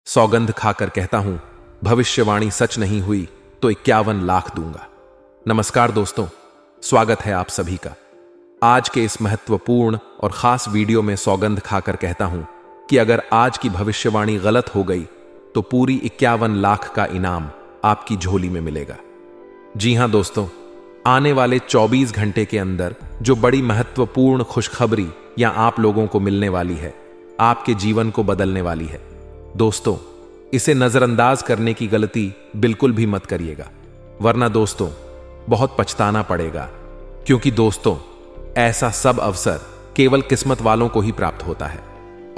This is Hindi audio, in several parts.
सौगंध खाकर कहता हूं, भविष्यवाणी सच नहीं हुई तो 51 लाख दूंगा। नमस्कार दोस्तों, स्वागत है आप सभी का। आज के इस महत्वपूर्ण और खास वीडियो में सौगंध खाकर कहता हूं कि अगर आज की भविष्यवाणी गलत हो गई तो पूरी 51 लाख का इनाम आपकी झोली में मिलेगा। जी हां दोस्तों, आने वाले 24 घंटे के अंदर जो बड़ी महत्वपूर्ण खुशखबरी या आप लोगों को मिलने वाली है, आपके जीवन को बदलने वाली है। दोस्तों, इसे नजरअंदाज करने की गलती बिल्कुल भी मत करिएगा, वरना दोस्तों बहुत पछताना पड़ेगा। क्योंकि दोस्तों, ऐसा सब अवसर केवल किस्मत वालों को ही प्राप्त होता है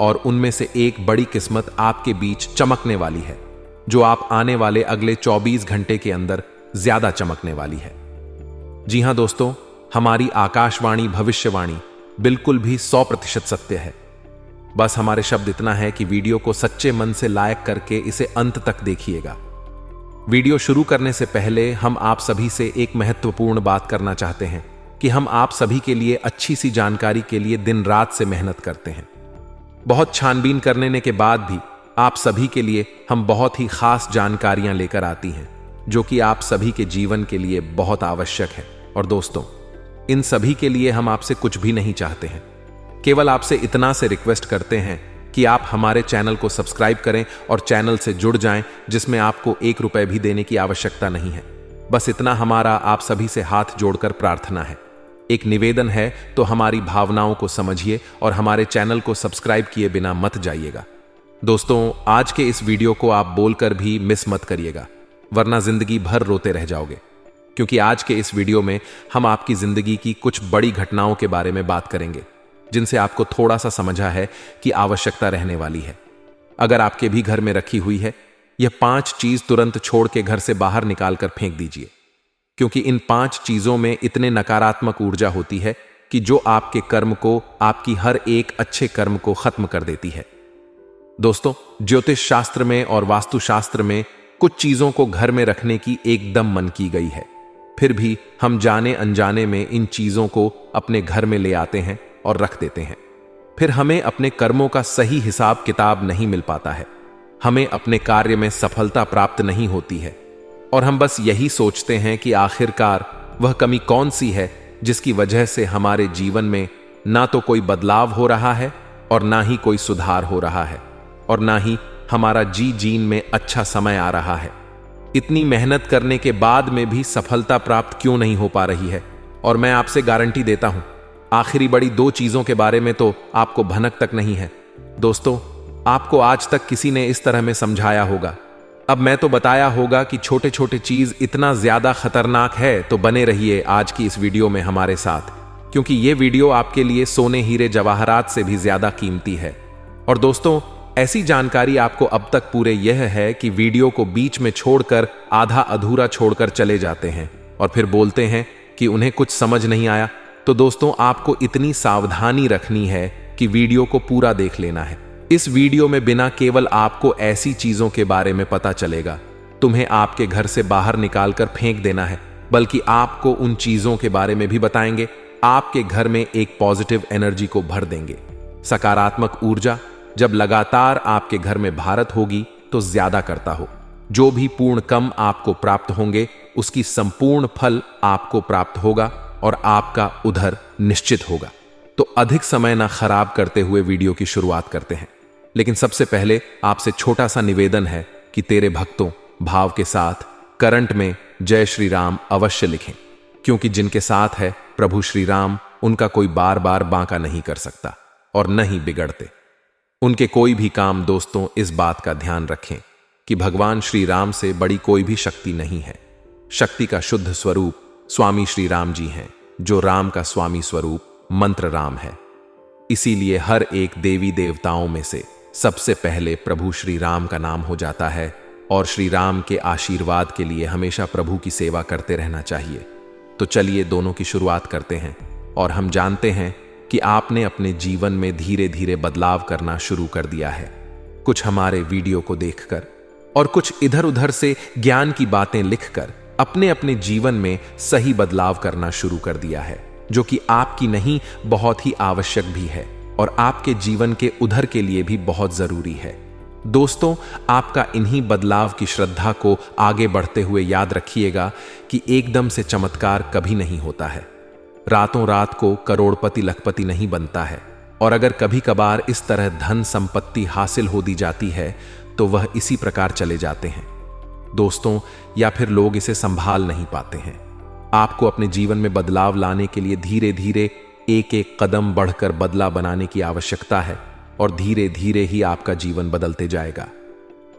और उनमें से एक बड़ी किस्मत आपके बीच चमकने वाली है, जो आप आने वाले अगले 24 घंटे के अंदर ज्यादा चमकने वाली है। जी हां दोस्तों, हमारी आकाशवाणी भविष्यवाणी बिल्कुल भी 100% सत्य है। बस हमारे शब्द इतना है कि वीडियो को सच्चे मन से लाइक करके इसे अंत तक देखिएगा। वीडियो शुरू करने से पहले हम आप सभी से एक महत्वपूर्ण बात करना चाहते हैं कि हम आप सभी के लिए अच्छी सी जानकारी के लिए दिन रात से मेहनत करते हैं। बहुत छानबीन करने के बाद भी आप सभी के लिए हम बहुत ही खास जानकारियां लेकर आती हैं, जो कि आप सभी के जीवन के लिए बहुत आवश्यक है। और दोस्तों, इन सभी के लिए हम आपसे कुछ भी नहीं चाहते हैं, केवल आपसे इतना से रिक्वेस्ट करते हैं कि आप हमारे चैनल को सब्सक्राइब करें और चैनल से जुड़ जाएं, जिसमें आपको 1 रुपए भी देने की आवश्यकता नहीं है। बस इतना हमारा आप सभी से हाथ जोड़कर प्रार्थना है। एक निवेदन है, तो हमारी भावनाओं को समझिए और हमारे चैनल को सब्सक्राइब किए बिना मत जाइएगा। दोस्तों, आज के इस वीडियो को आप बोलकर भी मिस मत करिएगा, वरना जिंदगी भर रोते रह जाओगे। क्योंकि आज के इस वीडियो में हम आपकी जिंदगी की कुछ बड़ी घटनाओं के बारे में बात करेंगे, जिनसे आपको थोड़ा सा समझा है कि आवश्यकता रहने वाली है। अगर आपके भी घर में रखी हुई है, यह 5 चीज तुरंत छोड़ के घर से बाहर निकालकर फेंक दीजिए, क्योंकि इन 5 चीजों में इतने नकारात्मक ऊर्जा होती है कि जो आपके कर्म को, आपकी हर एक अच्छे कर्म को खत्म कर देती है। दोस्तों, ज्योतिष शास्त्र में और वास्तुशास्त्र में कुछ चीजों को घर में रखने की एकदम मन की गई है, फिर भी हम जाने अनजाने में इन चीजों को अपने घर में ले आते हैं और रख देते हैं। फिर हमें अपने कर्मों का सही हिसाब किताब नहीं मिल पाता है, हमें अपने कार्य में सफलता प्राप्त नहीं होती है और हम बस यही सोचते हैं कि आखिरकार वह कमी कौन सी है जिसकी वजह से हमारे जीवन में ना तो कोई बदलाव हो रहा है और ना ही कोई सुधार हो रहा है और ना ही हमारा जीन में अच्छा समय आ रहा है। इतनी मेहनत करने के बाद में भी सफलता प्राप्त क्यों नहीं हो पा रही है? और मैं आपसे गारंटी देता हूं, आखिरी बड़ी 2 चीजों के बारे में तो आपको भनक तक नहीं है। दोस्तों, आपको आज तक किसी ने इस तरह में समझाया होगा, अब मैं तो बताया होगा कि छोटे छोटे चीज इतना ज्यादा खतरनाक है। तो बने रहिए आज की इस वीडियो में हमारे साथ, क्योंकि ये वीडियो आपके लिए सोने हीरे जवाहरात से भी ज्यादा कीमती है। और दोस्तों, ऐसी जानकारी आपको अब तक पूरे यह है कि वीडियो को बीच में छोड़कर, आधा अधूरा छोड़कर चले जाते हैं और फिर बोलते हैं कि उन्हें कुछ समझ नहीं आया। तो दोस्तों, आपको इतनी सावधानी रखनी है कि वीडियो को पूरा देख लेना है। इस वीडियो में बिना केवल आपको ऐसी चीजों के बारे में पता चलेगा तुम्हें आपके घर से बाहर निकालकर फेंक देना है, बल्कि आपको उन चीजों के बारे में भी बताएंगे आपके घर में एक पॉजिटिव एनर्जी को भर देंगे। सकारात्मक ऊर्जा जब लगातार आपके घर में भारत होगी तो ज्यादा करता हो, जो भी पूर्ण कम आपको प्राप्त होंगे उसकी संपूर्ण फल आपको प्राप्त होगा और आपका उधर निश्चित होगा। तो अधिक समय ना खराब करते हुए वीडियो की शुरुआत करते हैं। लेकिन सबसे पहले आपसे छोटा सा निवेदन है कि तेरे भक्तों भाव के साथ करंट में जय श्री राम अवश्य लिखें, क्योंकि जिनके साथ है प्रभु श्री राम, उनका कोई बार बार बांका नहीं कर सकता और न ही बिगड़ते उनके कोई भी काम। दोस्तों, इस बात का ध्यान रखें कि भगवान श्री राम से बड़ी कोई भी शक्ति नहीं है। शक्ति का शुद्ध स्वरूप स्वामी श्री राम जी हैं, जो राम का स्वामी स्वरूप मंत्र राम है। इसीलिए हर एक देवी देवताओं में से सबसे पहले प्रभु श्री राम का नाम हो जाता है और श्री राम के आशीर्वाद के लिए हमेशा प्रभु की सेवा करते रहना चाहिए। तो चलिए दोनों की शुरुआत करते हैं। और हम जानते हैं कि आपने अपने जीवन में धीरे धीरे बदलाव करना शुरू कर दिया है, कुछ हमारे वीडियो को देखकर और कुछ इधर उधर से ज्ञान की बातें लिखकर अपने अपने जीवन में सही बदलाव करना शुरू कर दिया है, जो कि आपकी नहीं बहुत ही आवश्यक भी है और आपके जीवन के उधर के लिए भी बहुत जरूरी है। दोस्तों, आपका इन्हीं बदलाव की श्रद्धा को आगे बढ़ते हुए याद रखिएगा कि एकदम से चमत्कार कभी नहीं होता है। रातों रात को करोड़पति लखपति नहीं बनता है, और अगर कभी कभार इस तरह धन संपत्ति हासिल हो दी जाती है तो वह इसी प्रकार चले जाते हैं दोस्तों, या फिर लोग इसे संभाल नहीं पाते हैं। आपको अपने जीवन में बदलाव लाने के लिए धीरे धीरे एक एक कदम बढ़कर बदला बनाने की आवश्यकता है, और धीरे धीरे ही आपका जीवन बदलते जाएगा।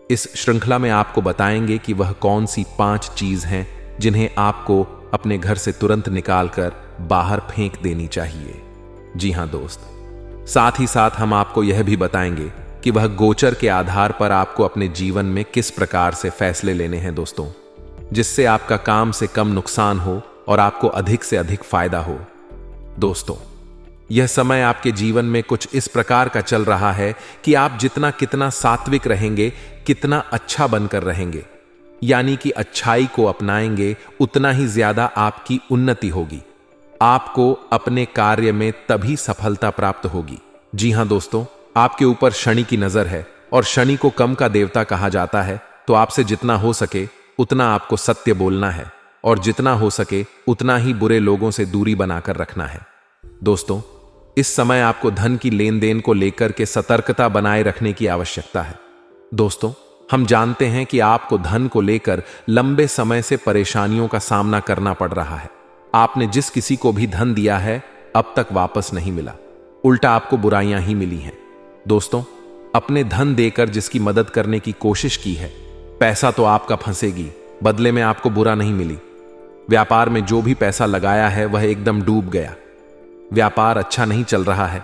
इस श्रृंखला में आपको बताएंगे कि वह कौन सी 5 चीज हैं जिन्हें आपको अपने घर से तुरंत निकालकर बाहर फेंक देनी चाहिए। जी हां दोस्त, साथ ही साथ हम आपको यह भी बताएंगे कि वह गोचर के आधार पर आपको अपने जीवन में किस प्रकार से फैसले लेने हैं दोस्तों, जिससे आपका काम से कम नुकसान हो और आपको अधिक से अधिक फायदा हो। दोस्तों, यह समय आपके जीवन में कुछ इस प्रकार का चल रहा है कि आप जितना कितना सात्विक रहेंगे, कितना अच्छा बनकर रहेंगे, यानी कि अच्छाई को अपनाएंगे, उतना ही ज्यादा आपकी उन्नति होगी। आपको अपने कार्य में तभी सफलता प्राप्त होगी। जी हां दोस्तों, आपके ऊपर शनि की नजर है, और शनि को कम का देवता कहा जाता है। तो आपसे जितना हो सके उतना आपको सत्य बोलना है, और जितना हो सके उतना ही बुरे लोगों से दूरी बनाकर रखना है। दोस्तों, इस समय आपको धन की लेन देन को लेकर के सतर्कता बनाए रखने की आवश्यकता है। दोस्तों, हम जानते हैं कि आपको धन को लेकर लंबे समय से परेशानियों का सामना करना पड़ रहा है। आपने जिस किसी को भी धन दिया है अब तक वापस नहीं मिला, उल्टा आपको बुराइयां ही मिली हैं। दोस्तों, अपने धन देकर जिसकी मदद करने की कोशिश की है, पैसा तो आपका फंसेगी, बदले में आपको बुरा नहीं मिली। व्यापार में जो भी पैसा लगाया है वह एकदम डूब गया। व्यापार अच्छा नहीं चल रहा है,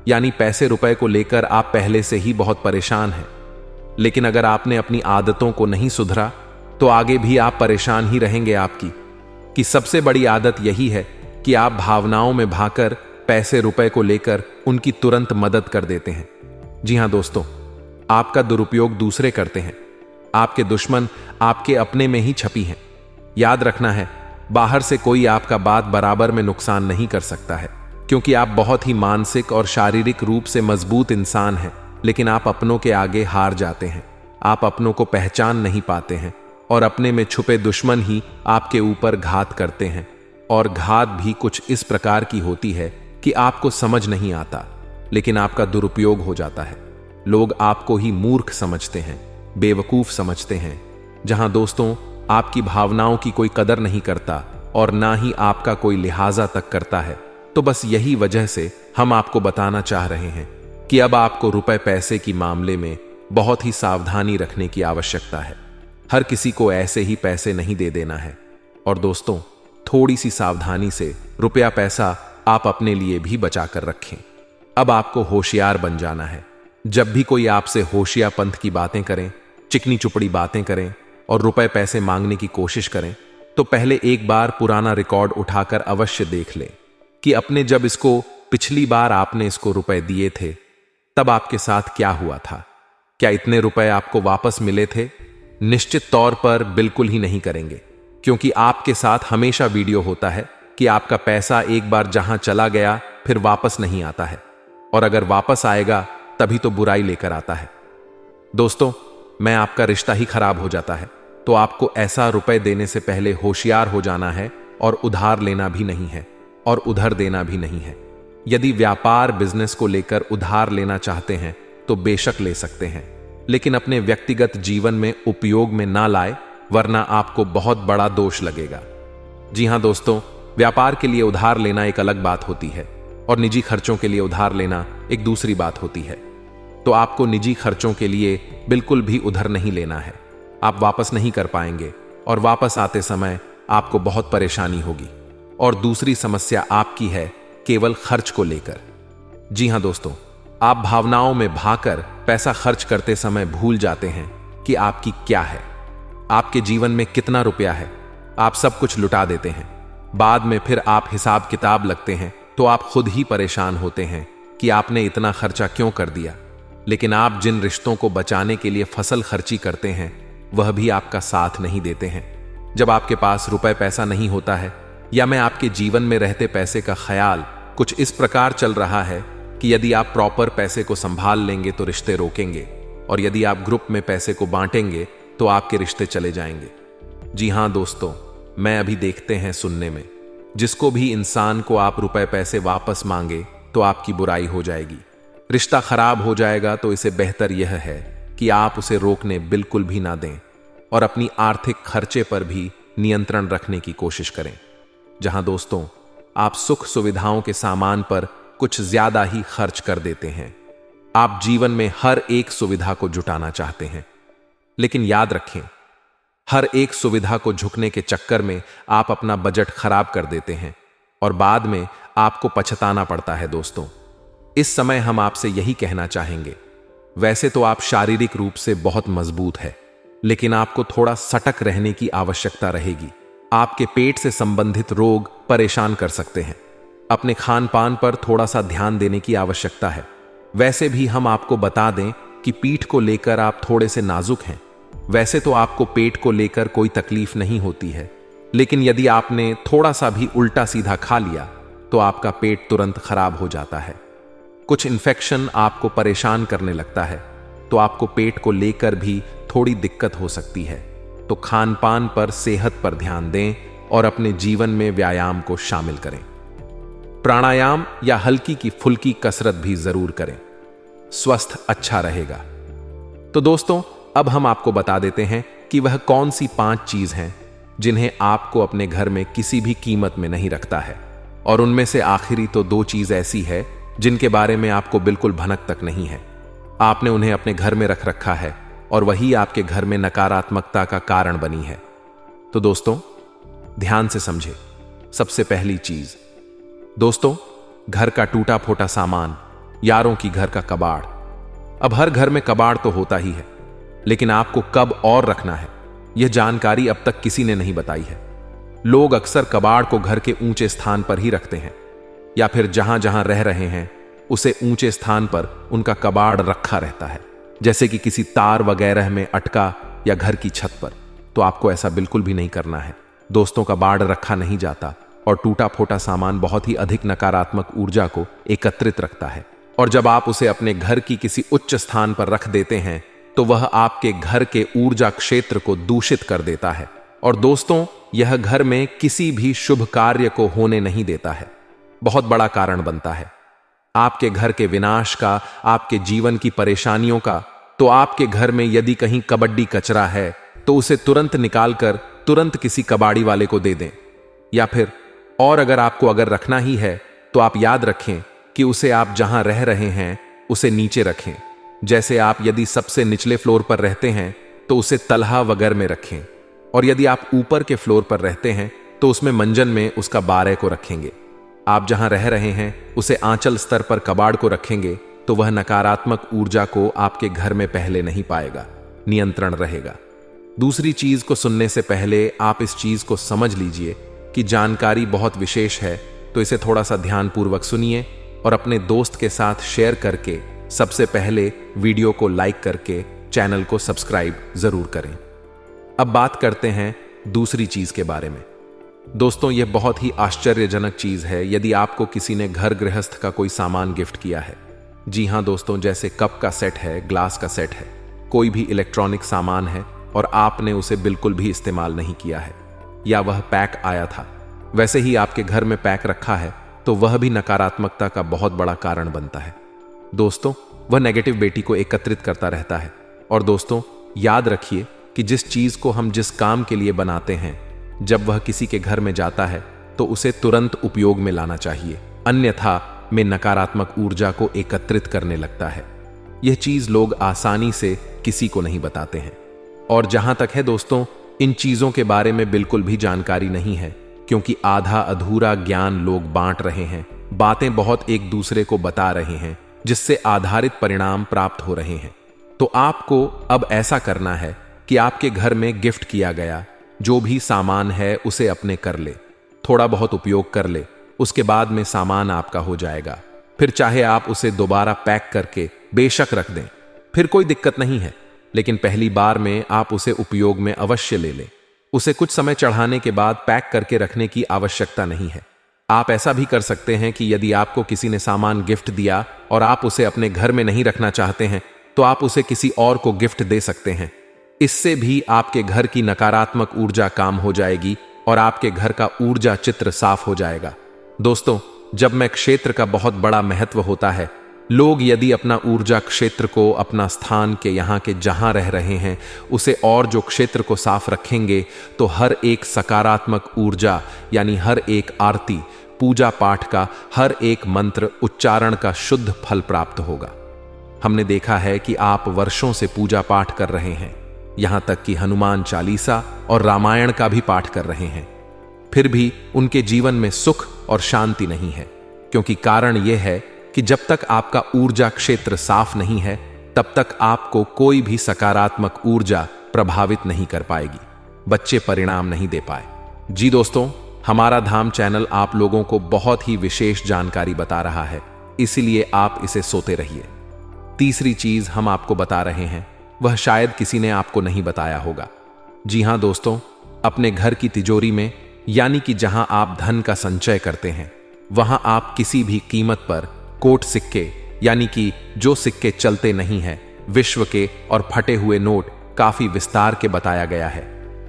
यानी पैसे रुपए को लेकर आप पहले से ही बहुत परेशान हैं। लेकिन अगर आपने अपनी आदतों को नहीं सुधरा तो आगे भी आप परेशान ही रहेंगे। आपकी कि सबसे बड़ी आदत यही है कि आप भावनाओं में भाकर पैसे रुपए को लेकर उनकी तुरंत मदद कर देते हैं। जी हां दोस्तों, आपका दुरुपयोग दूसरे करते हैं। आपके दुश्मन आपके अपने में ही छपी हैं। याद रखना है, बाहर से कोई आपका बात बराबर में नुकसान नहीं कर सकता है, क्योंकि आप बहुत ही मानसिक और शारीरिक रूप से मजबूत इंसान हैं। लेकिन आप अपनों के आगे हार जाते हैं। आप अपनों को पहचान नहीं पाते हैं, और अपने में छुपे दुश्मन ही आपके ऊपर घात करते हैं। और घात भी कुछ इस प्रकार की होती है कि आपको समझ नहीं आता, लेकिन आपका दुरुपयोग हो जाता है। लोग आपको ही मूर्ख समझते हैं, बेवकूफ समझते हैं। जहां दोस्तों, आपकी भावनाओं की कोई कदर नहीं करता और ना ही आपका कोई लिहाजा तक करता है। तो बस यही वजह से हम आपको बताना चाह रहे हैं कि अब आपको रुपए पैसे की मामले में बहुत ही सावधानी रखने की आवश्यकता है। हर किसी को ऐसे ही पैसे नहीं दे देना है। और दोस्तों, थोड़ी सी सावधानी से रुपया पैसा आप अपने लिए भी बचा कर रखें। अब आपको होशियार बन जाना है। जब भी कोई आपसे होशिया पंथ की बातें करें, चिकनी चुपड़ी बातें करें और रुपए पैसे मांगने की कोशिश करें, तो पहले एक बार पुराना रिकॉर्ड उठाकर अवश्य देख लें कि अपने जब इसको पिछली बार आपने इसको रुपए दिए थे तब आपके साथ क्या हुआ था। क्या इतने रुपए आपको वापस मिले थे? निश्चित तौर पर बिल्कुल ही नहीं करेंगे, क्योंकि आपके साथ हमेशा वीडियो होता है कि आपका पैसा एक बार जहां चला गया फिर वापस नहीं आता है, और अगर वापस आएगा तभी तो बुराई लेकर आता है। दोस्तों, मैं आपका रिश्ता ही खराब हो जाता है, तो आपको ऐसा रुपए देने से पहले होशियार हो जाना है, और उधार लेना भी नहीं है और उधर देना भी नहीं है। यदि व्यापार बिजनेस को लेकर उधार लेना चाहते हैं तो बेशक ले सकते हैं, लेकिन अपने व्यक्तिगत जीवन में उपयोग में ना लाए, वरना आपको बहुत बड़ा दोष लगेगा। जी हां दोस्तों, व्यापार के लिए उधार लेना एक अलग बात होती है और निजी खर्चों के लिए उधार लेना एक दूसरी बात होती है। तो आपको निजी खर्चों के लिए बिल्कुल भी उधार नहीं लेना है। आप वापस नहीं कर पाएंगे और वापस आते समय आपको बहुत परेशानी होगी। और दूसरी समस्या आपकी है केवल खर्च को लेकर। जी हां दोस्तों, आप भावनाओं में भाकर पैसा खर्च करते समय भूल जाते हैं कि आपकी क्या है, आपके जीवन में कितना रुपया है। आप सब कुछ लुटा देते हैं। बाद में फिर आप हिसाब किताब लगते हैं तो आप खुद ही परेशान होते हैं कि आपने इतना खर्चा क्यों कर दिया। लेकिन आप जिन रिश्तों को बचाने के लिए फसल खर्ची करते हैं वह भी आपका साथ नहीं देते हैं। जब आपके पास रुपए पैसा नहीं होता है, या मैं आपके जीवन में रहते पैसे का ख्याल कुछ इस प्रकार चल रहा है कि यदि आप प्रॉपर पैसे को संभाल लेंगे तो रिश्ते रोकेंगे, और यदि आप ग्रुप में पैसे को बांटेंगे तो आपके रिश्ते चले जाएंगे। जी हाँ दोस्तों, मैं अभी देखते हैं सुनने में, जिसको भी इंसान को आप रुपए पैसे वापस मांगे तो आपकी बुराई हो जाएगी, रिश्ता खराब हो जाएगा। तो इसे बेहतर यह है कि आप उसे रोकने बिल्कुल भी ना दें और अपनी आर्थिक खर्चे पर भी नियंत्रण रखने की कोशिश करें। जहां दोस्तों आप सुख सुविधाओं के सामान पर कुछ ज्यादा ही खर्च कर देते हैं। आप जीवन में हर एक सुविधा को जुटाना चाहते हैं, लेकिन याद रखें, हर एक सुविधा को झुकने के चक्कर में आप अपना बजट खराब कर देते हैं और बाद में आपको पछताना पड़ता है। दोस्तों, इस समय हम आपसे यही कहना चाहेंगे, वैसे तो आप शारीरिक रूप से बहुत मजबूत है, लेकिन आपको थोड़ा सतर्क रहने की आवश्यकता रहेगी। आपके पेट से संबंधित रोग परेशान कर सकते हैं। अपने खान पान पर थोड़ा सा ध्यान देने की आवश्यकता है। वैसे भी हम आपको बता दें कि पीठ को लेकर आप थोड़े से नाजुक हैं। वैसे तो आपको पेट को लेकर कोई तकलीफ नहीं होती है, लेकिन यदि आपने थोड़ा सा भी उल्टा सीधा खा लिया तो आपका पेट तुरंत खराब हो जाता है। कुछ इन्फेक्शन आपको परेशान करने लगता है तो आपको पेट को लेकर भी थोड़ी दिक्कत हो सकती है। तो खान पान पर, सेहत पर ध्यान दें और अपने जीवन में व्यायाम को शामिल करें। प्राणायाम या हल्की की फुल्की कसरत भी जरूर करें, स्वस्थ अच्छा रहेगा। तो दोस्तों, अब हम आपको बता देते हैं कि वह कौन सी 5 चीज हैं जिन्हें आपको अपने घर में किसी भी कीमत में नहीं रखता है। और उनमें से आखिरी तो 2 चीज ऐसी है जिनके बारे में आपको बिल्कुल भनक तक नहीं है। आपने उन्हें अपने घर में रख रखा है और वही आपके घर में नकारात्मकता का कारण बनी है। तो दोस्तों, ध्यान से समझे। सबसे पहली चीज दोस्तों, घर का टूटा फोटा सामान, यारों की घर का कबाड़। अब हर घर में कबाड़ तो होता ही है, लेकिन आपको कब और रखना है, यह जानकारी अब तक किसी ने नहीं बताई है। लोग अक्सर कबाड़ को घर के ऊंचे स्थान पर ही रखते हैं, या फिर जहां जहां रह रहे हैं उसे ऊंचे स्थान पर उनका कबाड़ रखा रहता है, जैसे कि किसी तार वगैरह में अटका या घर की छत पर। तो आपको ऐसा बिल्कुल भी नहीं करना है। दोस्तों, कबाड़ रखा नहीं जाता और टूटा फोटा सामान बहुत ही अधिक नकारात्मक ऊर्जा को एकत्रित रखता है, और जब आप उसे अपने घर की किसी उच्च स्थान पर रख देते हैं तो वह आपके घर के ऊर्जा क्षेत्र को दूषित कर देता है। और दोस्तों, यह घर में किसी भी शुभ कार्य को होने नहीं देता है, बहुत बड़ा कारण बनता है आपके घर के विनाश का, आपके जीवन की परेशानियों का। तो आपके घर में यदि कहीं कबड्डी कचरा है तो उसे तुरंत निकालकर तुरंत किसी कबाड़ी वाले को दे दें, या फिर और अगर रखना ही है तो आप याद रखें कि उसे आप जहां रह रहे हैं उसे नीचे रखें। जैसे आप यदि सबसे निचले फ्लोर पर रहते हैं तो उसे तलहा वगैरह में रखें, और यदि आप ऊपर के फ्लोर पर रहते हैं तो उसमें मंजन में उसका बारे को रखेंगे। आप जहां रह रहे हैं उसे आंचल स्तर पर कबाड़ को रखेंगे तो वह नकारात्मक ऊर्जा को आपके घर में पहले नहीं पाएगा, नियंत्रण रहेगा। दूसरी चीज को सुनने से पहले आप इस चीज को समझ लीजिए कि जानकारी बहुत विशेष है, तो इसे थोड़ा सा ध्यानपूर्वक सुनिए और अपने दोस्त के साथ शेयर करके सबसे पहले वीडियो को लाइक करके चैनल को सब्सक्राइब जरूर करें। अब बात करते हैं दूसरी चीज के बारे में। दोस्तों, यह बहुत ही आश्चर्यजनक चीज है यदि आपको किसी ने घर गृहस्थ का कोई सामान गिफ्ट किया है। जी हां दोस्तों, जैसे कप का सेट है, ग्लास का सेट है, कोई भी इलेक्ट्रॉनिक सामान है और आपने उसे बिल्कुल भी इस्तेमाल नहीं किया है, या वह पैक आया था वैसे ही आपके घर में पैक रखा है, तो वह भी नकारात्मकता का बहुत बड़ा कारण बनता है। दोस्तों, वह नेगेटिव बेटी को एकत्रित करता रहता है। और दोस्तों, याद रखिए कि जिस चीज को हम जिस काम के लिए बनाते हैं, जब वह किसी के घर में जाता है तो उसे तुरंत उपयोग में लाना चाहिए, अन्यथा में नकारात्मक ऊर्जा को एकत्रित करने लगता है। यह चीज लोग आसानी से किसी को नहीं बताते हैं। और जहां तक है दोस्तों, इन चीजों के बारे में बिल्कुल भी जानकारी नहीं है, क्योंकि आधा अधूरा ज्ञान लोग बांट रहे हैं, बातें बहुत एक दूसरे को बता रहे हैं, जिससे आधारित परिणाम प्राप्त हो रहे हैं। तो आपको अब ऐसा करना है कि आपके घर में गिफ्ट किया गया जो भी सामान है उसे अपने कर ले, थोड़ा बहुत उपयोग कर ले, उसके बाद में सामान आपका हो जाएगा। फिर चाहे आप उसे दोबारा पैक करके बेशक रख दें, फिर कोई दिक्कत नहीं है, लेकिन पहली बार में आप उसे उपयोग में अवश्य ले लें। उसे कुछ समय चढ़ाने के बाद पैक करके रखने की आवश्यकता नहीं है। आप ऐसा भी कर सकते हैं कि यदि आपको किसी ने सामान गिफ्ट दिया और आप उसे अपने घर में नहीं रखना चाहते हैं, तो आप उसे किसी और को गिफ्ट दे सकते हैं। इससे भी आपके घर की नकारात्मक ऊर्जा काम हो जाएगी और आपके घर का ऊर्जा चित्र साफ हो जाएगा। दोस्तों, जब में क्षेत्र का बहुत बड़ा महत्व होता है, लोग यदि अपना ऊर्जा क्षेत्र को अपना स्थान के यहाँ के जहाँ रह रहे हैं उसे और जो क्षेत्र को साफ रखेंगे तो हर एक सकारात्मक ऊर्जा यानी हर एक आरती, पूजा पाठ का हर एक मंत्र उच्चारण का शुद्ध फल प्राप्त होगा। हमने देखा है कि आप वर्षों से पूजा पाठ कर रहे हैं, यहां तक कि हनुमान चालीसा और रामायण का भी पाठ कर रहे हैं, फिर भी उनके जीवन में सुख और शांति नहीं है, क्योंकि कारण यह है कि जब तक आपका ऊर्जा क्षेत्र साफ नहीं है तब तक आपको कोई भी सकारात्मक ऊर्जा प्रभावित नहीं कर पाएगी, बच्चे परिणाम नहीं दे पाए। जी दोस्तों, हमारा धाम चैनल आप लोगों को बहुत ही विशेष जानकारी बता रहा है, इसीलिए आप इसे सोते रहिए। तीसरी चीज हम आपको बता रहे हैं, वह शायद किसी ने आपको नहीं बताया होगा। जी हां दोस्तों, अपने घर की तिजोरी में यानी कि जहां आप धन का संचय करते हैं, वहां आप किसी भी कीमत पर कोट सिक्के यानी कि जो सिक्के चलते नहीं हैं, विश्व के और फटे हुए नोट काफी विस्तार के बताया गया है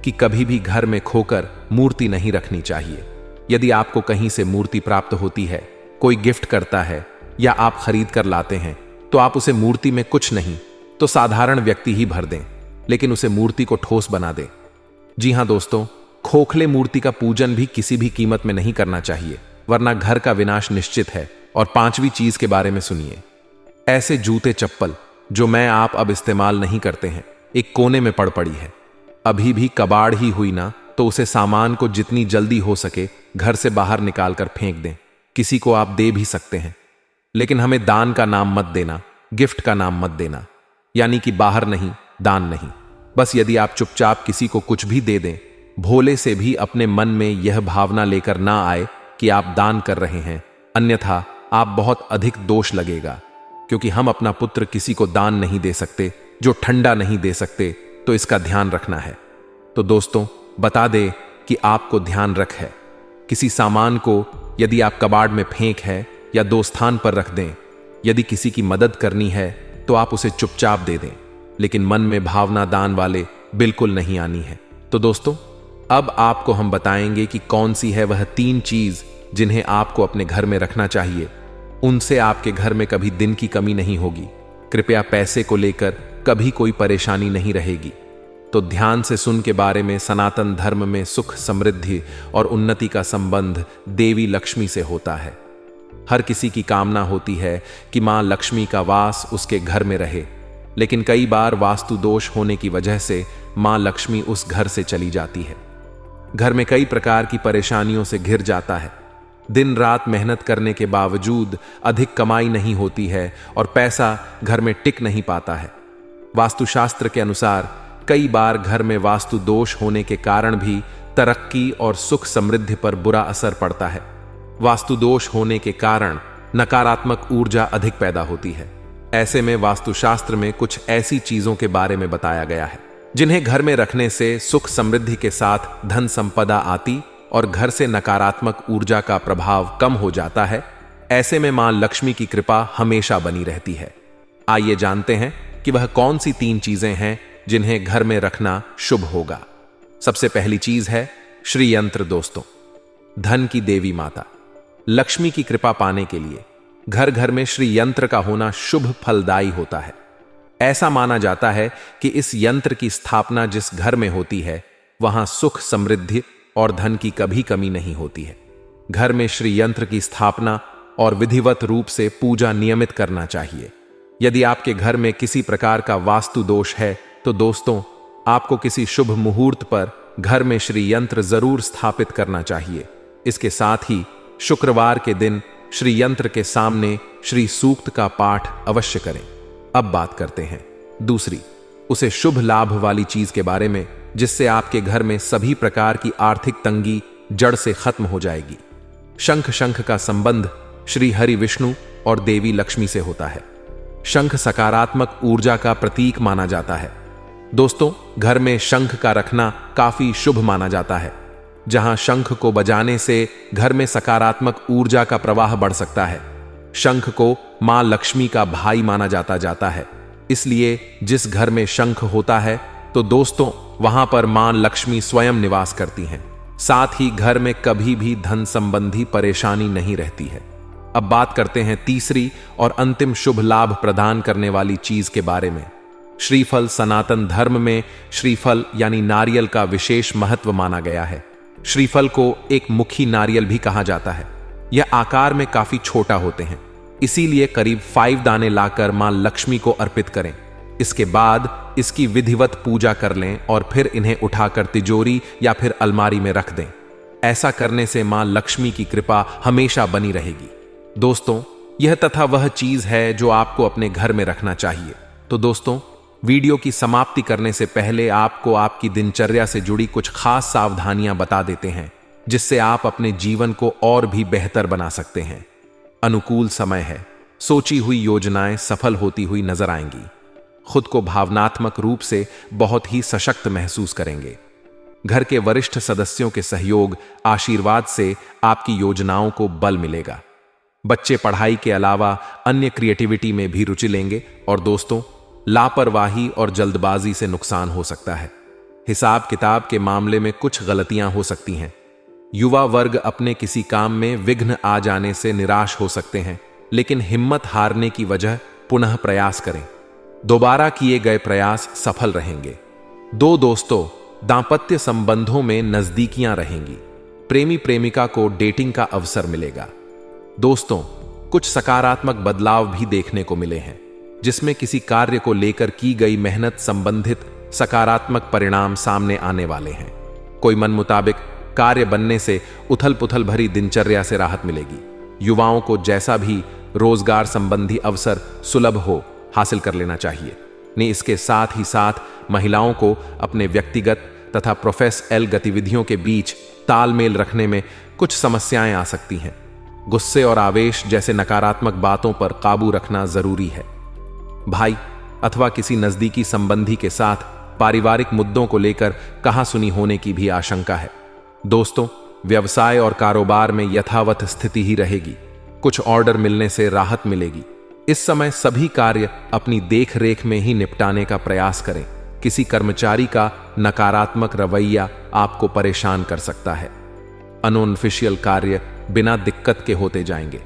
कि कभी भी घर में खोकर मूर्ति नहीं रखनी चाहिए। यदि आपको कहीं से मूर्ति प्राप्त होती है, कोई गिफ्ट करता है या आप खरीद कर लाते हैं, तो आप उसे मूर्ति में कुछ नहीं तो साधारण व्यक्ति ही भर दें, लेकिन उसे मूर्ति को ठोस बना दें। जी हां दोस्तों, खोखले मूर्ति का पूजन भी किसी भी कीमत में नहीं करना चाहिए, वरना घर का विनाश निश्चित है। और पांचवी चीज के बारे में सुनिए, ऐसे जूते चप्पल जो मैं आप अब इस्तेमाल नहीं करते हैं, एक कोने में पड़ पड़ी है, अभी भी कबाड़ ही हुई ना, तो उसे सामान को जितनी जल्दी हो सके घर से बाहर निकाल कर फेंक दें। किसी को आप दे भी सकते हैं, लेकिन हमें दान का नाम मत देना, गिफ्ट का नाम मत देना, यानी कि बाहर नहीं, दान नहीं। बस यदि आप चुपचाप किसी को कुछ भी दे दें, भोले से भी अपने मन में यह भावना लेकर ना आए कि आप दान कर रहे हैं, अन्यथा आप बहुत अधिक दोष लगेगा, क्योंकि हम अपना पुत्र किसी को दान नहीं दे सकते जो ठंडा नहीं दे सकते, तो इसका ध्यान रखना है। तो दोस्तों, बता दे कि आपको ध्यान रख है, किसी सामान को यदि आप कबाड़ में फेंक है या दो स्थान पर रख दें, यदि किसी की मदद करनी है तो आप उसे चुपचाप दे दें, लेकिन मन में भावना दान वाले बिल्कुल नहीं आनी है। तो दोस्तों, अब आपको हम बताएंगे कि कौन सी है वह 3 चीज जिन्हें आपको अपने घर में रखना चाहिए। उनसे आपके घर में कभी दिन की कमी नहीं होगी, कृपया पैसे को लेकर कभी कोई परेशानी नहीं रहेगी। तो ध्यान से सुन के बारे में। सनातन धर्म में सुख, समृद्धि और उन्नति का संबंध देवी लक्ष्मी से होता है। हर किसी की कामना होती है कि मां लक्ष्मी का वास उसके घर में रहे, लेकिन कई बार वास्तु दोष होने की वजह से मां लक्ष्मी उस घर से चली जाती है। घर में कई प्रकार की परेशानियों से घिर जाता है, दिन रात मेहनत करने के बावजूद अधिक कमाई नहीं होती है और पैसा घर में टिक नहीं पाता है। वास्तुशास्त्र के अनुसार कई बार घर में वास्तु दोष होने के कारण भी तरक्की और सुख समृद्धि पर बुरा असर पड़ता है। वास्तु दोष होने के कारण नकारात्मक ऊर्जा अधिक पैदा होती है। ऐसे में वास्तुशास्त्र में कुछ ऐसी चीजों के बारे में बताया गया है जिन्हें घर में रखने से सुख समृद्धि के साथ धन संपदा आती और घर से नकारात्मक ऊर्जा का प्रभाव कम हो जाता है। ऐसे में मां लक्ष्मी की कृपा हमेशा बनी रहती है। आइए जानते हैं कि वह कौन सी 3 चीजें हैं जिन्हें घर में रखना शुभ होगा। सबसे पहली चीज है श्री यंत्र। दोस्तों, धन की देवी माता लक्ष्मी की कृपा पाने के लिए घर घर में श्री यंत्र का होना शुभ फलदायी होता है। ऐसा माना जाता है कि इस यंत्र की स्थापना जिस घर में होती है वहां सुख, समृद्धि और धन की कभी कमी नहीं होती है। घर में श्री यंत्र की स्थापना और विधिवत रूप से पूजा नियमित करना चाहिए। यदि आपके घर में किसी प्रकार का वास्तु दोष है तो दोस्तों, आपको किसी शुभ मुहूर्त पर घर में श्री यंत्र जरूर स्थापित करना चाहिए। इसके साथ ही शुक्रवार के दिन श्री यंत्र के सामने श्री सूक्त का पाठ अवश्य करें। अब बात करते हैं दूसरी, उसे शुभ लाभ वाली चीज के बारे में, जिससे आपके घर में सभी प्रकार की आर्थिक तंगी जड़ से खत्म हो जाएगी। शंख का संबंध श्री हरि विष्णु और देवी लक्ष्मी से होता है। शंख सकारात्मक ऊर्जा का प्रतीक माना जाता है। दोस्तों, घर में शंख का रखना काफी शुभ माना जाता है। जहां शंख को बजाने से घर में सकारात्मक ऊर्जा का प्रवाह बढ़ सकता है। शंख को मां लक्ष्मी का भाई माना जाता है। इसलिए जिस घर में शंख होता है तो दोस्तों वहां पर मां लक्ष्मी स्वयं निवास करती हैं। साथ ही घर में कभी भी धन संबंधी परेशानी नहीं रहती है। अब बात करते हैं तीसरी और अंतिम शुभ लाभ प्रदान करने वाली चीज के बारे में। श्रीफल। सनातन धर्म में श्रीफल यानी नारियल का विशेष महत्व माना गया है। श्रीफल को एक मुखी नारियल भी कहा जाता है। यह आकार में काफी छोटा होते हैं, इसीलिए करीब 5 दाने लाकर मां लक्ष्मी को अर्पित करें। इसके बाद इसकी विधिवत पूजा कर लें और फिर इन्हें उठाकर तिजोरी या फिर अलमारी में रख दें। ऐसा करने से मां लक्ष्मी की कृपा हमेशा बनी रहेगी। दोस्तों यह तथा वह चीज है जो आपको अपने घर में रखना चाहिए। तो दोस्तों वीडियो की समाप्ति करने से पहले आपको आपकी दिनचर्या से जुड़ी कुछ खास सावधानियां बता देते हैं, जिससे आप अपने जीवन को और भी बेहतर बना सकते हैं। अनुकूल समय है, सोची हुई योजनाएं सफल होती हुई नजर आएंगी। खुद को भावनात्मक रूप से बहुत ही सशक्त महसूस करेंगे। घर के वरिष्ठ सदस्यों के सहयोग, आशीर्वाद से आपकी योजनाओं को बल मिलेगा। बच्चे पढ़ाई के अलावा अन्य क्रिएटिविटी में भी रुचि लेंगे। और दोस्तों लापरवाही और जल्दबाजी से नुकसान हो सकता है। हिसाब किताब के मामले में कुछ गलतियां हो सकती हैं। युवा वर्ग अपने किसी काम में विघ्न आ जाने से निराश हो सकते हैं, लेकिन हिम्मत हारने की वजह पुनः प्रयास करें। दोबारा किए गए प्रयास सफल रहेंगे। दोस्तों दांपत्य संबंधों में नजदीकियां रहेंगी। प्रेमी प्रेमिका को डेटिंग का अवसर मिलेगा। दोस्तों कुछ सकारात्मक बदलाव भी देखने को मिले हैं, जिसमें किसी कार्य को लेकर की गई मेहनत संबंधित सकारात्मक परिणाम सामने आने वाले हैं। कोई मन मुताबिक कार्य बनने से उथल पुथल भरी दिनचर्या से राहत मिलेगी। युवाओं को जैसा भी रोजगार संबंधी अवसर सुलभ हो हासिल कर लेना चाहिए। इसके साथ ही साथ महिलाओं को अपने व्यक्तिगत तथा प्रोफेशनल गतिविधियों के बीच तालमेल रखने में कुछ समस्याएं आ सकती हैं। गुस्से और आवेश जैसे नकारात्मक बातों पर काबू रखना जरूरी है। भाई अथवा किसी नजदीकी संबंधी के साथ पारिवारिक मुद्दों को लेकर कहासुनी होने की भी आशंका है। दोस्तों व्यवसाय और कारोबार में यथावत स्थिति ही रहेगी। कुछ ऑर्डर मिलने से राहत मिलेगी। इस समय सभी कार्य अपनी देख रेख में ही निपटाने का प्रयास करें। किसी कर्मचारी का नकारात्मक रवैया आपको परेशान कर सकता है। अनऑफिशियल कार्य बिना दिक्कत के होते जाएंगे।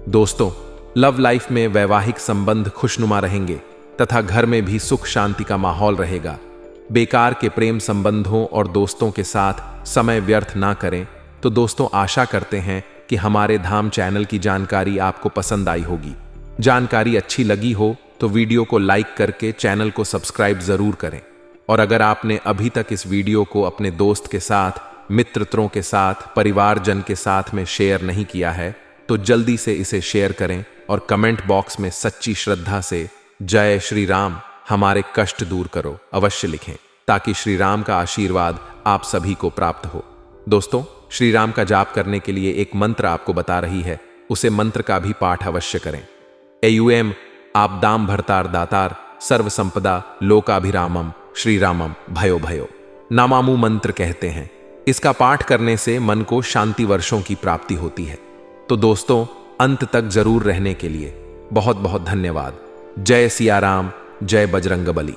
दोस्तों लव लाइफ में वैवाहिक संबंध खुशनुमा रहेंगे तथा घर में भी सुख शांति का माहौल रहेगा। बेकार के प्रेम संबंधों और दोस्तों के साथ समय व्यर्थ ना करें। तो दोस्तों आशा करते हैं कि हमारे धाम चैनल की जानकारी आपको पसंद आई होगी। जानकारी अच्छी लगी हो तो वीडियो को लाइक करके चैनल को सब्सक्राइब जरूर करें। और अगर आपने अभी तक इस वीडियो को अपने दोस्त के साथ, मित्रों के साथ, परिवारजन के साथ में शेयर नहीं किया है तो जल्दी से इसे शेयर करें और कमेंट बॉक्स में सच्ची श्रद्धा से जय श्री राम हमारे कष्ट दूर करो अवश्य लिखें, ताकि श्री राम का आशीर्वाद आप सभी को प्राप्त हो। दोस्तों श्री राम का जाप करने के लिए एक मंत्र आपको बता रही है, उसे मंत्र का भी पाठ अवश्य करें। एयुएम आपदाम भरतार दातार सर्व संपदा लोकाभिरामम श्री रामम भयो भयो नामामु मंत्र कहते हैं। इसका पाठ करने से मन को शांति वर्षों की प्राप्ति होती है। तो दोस्तों अंत तक जरूर रहने के लिए बहुत बहुत धन्यवाद। जय सिया राम, जय बजरंग बली।